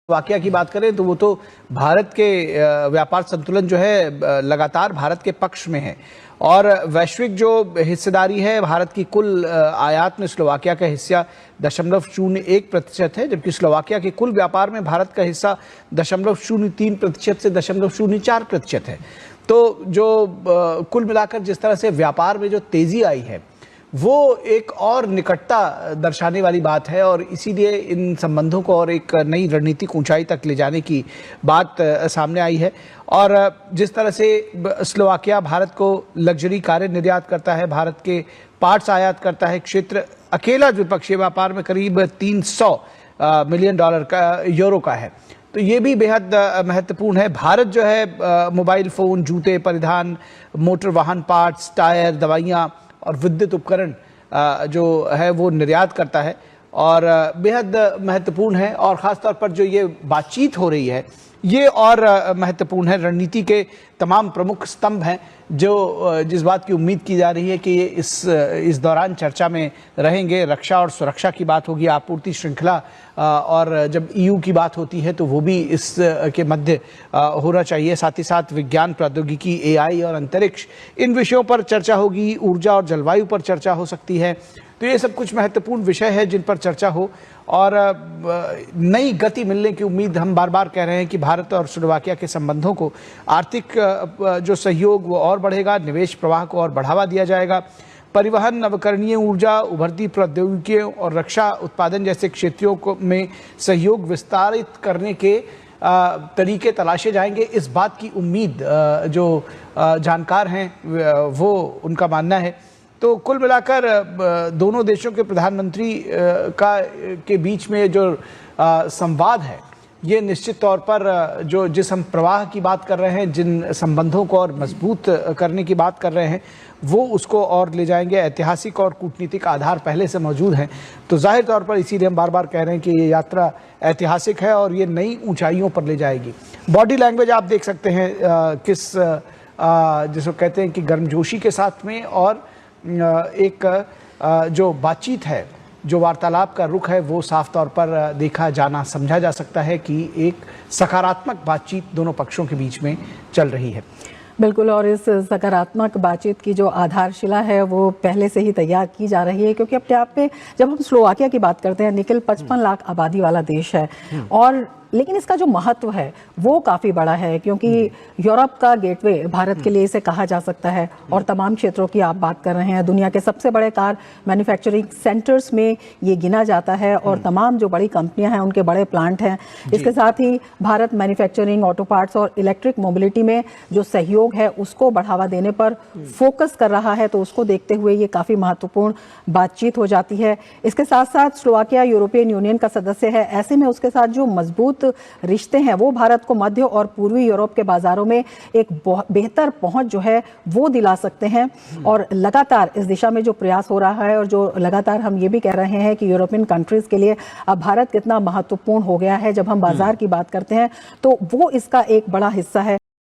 वाकया की बात करें तो वो तो भारत के व्यापार संतुलन जो है लगातार भारत के पक्ष में है और वैश्विक जो हिस्सेदारी है भारत की कुल आयात में स्लोवाकिया का हिस्सा 0.01% है, जबकि स्लोवाकिया के कुल व्यापार में भारत का हिस्सा 0.03% से 0.04% है। तो जो कुल मिलाकर जिस तरह से व्यापार में जो तेजी आई है वो एक और निकटता दर्शाने वाली बात है और इसीलिए इन संबंधों को और एक नई रणनीतिक ऊंचाई तक ले जाने की बात सामने आई है। और जिस तरह से स्लोवाकिया भारत को लग्जरी कारें निर्यात करता है, भारत के पार्ट्स आयात करता है, क्षेत्र अकेला द्विपक्षीय व्यापार में करीब 300 मिलियन डॉलर का यूरो का है, तो ये भी बेहद महत्वपूर्ण है। भारत जो है मोबाइल फोन, जूते, परिधान, मोटर वाहन पार्ट्स, टायर, दवाइयाँ और विद्युत उपकरण जो है वो निर्यात करता है और बेहद महत्वपूर्ण है। और ख़ासतौर पर जो ये बातचीत हो रही है ये और महत्वपूर्ण है। रणनीति के तमाम प्रमुख स्तंभ हैं जो जिस बात की उम्मीद की जा रही है कि ये इस दौरान चर्चा में रहेंगे। रक्षा और सुरक्षा की बात होगी, आपूर्ति श्रृंखला, और जब ईयू की बात होती है तो वो भी इस के मध्य होना चाहिए। साथ ही साथ विज्ञान, प्रौद्योगिकी, एआई और अंतरिक्ष, इन विषयों पर चर्चा होगी। ऊर्जा और जलवायु पर चर्चा हो सकती है। तो ये सब कुछ महत्वपूर्ण विषय है जिन पर चर्चा हो और नई गति मिलने की उम्मीद। हम बार बार कह रहे हैं कि भारत और स्लोवाकिया के संबंधों को आर्थिक जो सहयोग वो और बढ़ेगा, निवेश प्रवाह को और बढ़ावा दिया जाएगा। परिवहन, नवकरणीय ऊर्जा, उभरती प्रौद्योगिकियों और रक्षा उत्पादन जैसे क्षेत्रों को में सहयोग विस्तारित करने के तरीके तलाशे जाएंगे। इस बात की उम्मीद जो जानकार हैं वो उनका मानना है। तो कुल मिलाकर दोनों देशों के प्रधानमंत्री के बीच में जो संवाद है ये निश्चित तौर पर जिस हम प्रवाह की बात कर रहे हैं, जिन संबंधों को और मजबूत करने की बात कर रहे हैं, वो उसको और ले जाएंगे। ऐतिहासिक और कूटनीतिक आधार पहले से मौजूद हैं, तो जाहिर तौर पर इसीलिए हम बार बार कह रहे हैं कि ये यात्रा ऐतिहासिक है और ये नई ऊंचाइयों पर ले जाएगी। बॉडी लैंग्वेज आप देख सकते हैं किस जिसको कहते हैं कि गर्मजोशी के साथ में, और एक जो बातचीत है, जो वार्तालाप का रुख है, वो साफ तौर पर देखा जाना, समझा जा सकता है कि एक सकारात्मक बातचीत दोनों पक्षों के बीच में चल रही है। बिल्कुल, और इस सकारात्मक बातचीत की जो आधारशिला है वो पहले से ही तैयार की जा रही है, क्योंकि अपने आप में जब हम स्लोवाकिया की बात करते हैं, निकल 55 लाख आबादी वाला देश है, और लेकिन इसका जो महत्व है वो काफ़ी बड़ा है, क्योंकि यूरोप का गेटवे भारत के लिए इसे कहा जा सकता है। और तमाम क्षेत्रों की आप बात कर रहे हैं, दुनिया के सबसे बड़े कार मैन्युफैक्चरिंग सेंटर्स में ये गिना जाता है और तमाम जो बड़ी कंपनियां हैं उनके बड़े प्लांट हैं। इसके साथ ही भारत मैन्युफैक्चरिंग, ऑटो पार्ट्स और इलेक्ट्रिक मोबिलिटी में जो सहयोग है उसको बढ़ावा देने पर फोकस कर रहा है, तो उसको देखते हुए ये काफ़ी महत्वपूर्ण बातचीत हो जाती है। इसके साथ साथ स्लोवाकिया यूरोपियन यूनियन का सदस्य है, ऐसे में उसके साथ जो मजबूत रिश्ते हैं वो भारत को मध्य और पूर्वी यूरोप के बाजारों में एक बेहतर पहुंच जो है वो दिला सकते हैं। और लगातार इस दिशा में जो प्रयास हो रहा है, और जो लगातार हम ये भी कह रहे हैं कि यूरोपियन कंट्रीज के लिए अब भारत कितना महत्वपूर्ण हो गया है, जब हम बाजार की बात करते हैं तो वो इसका एक बड़ा हिस्सा है।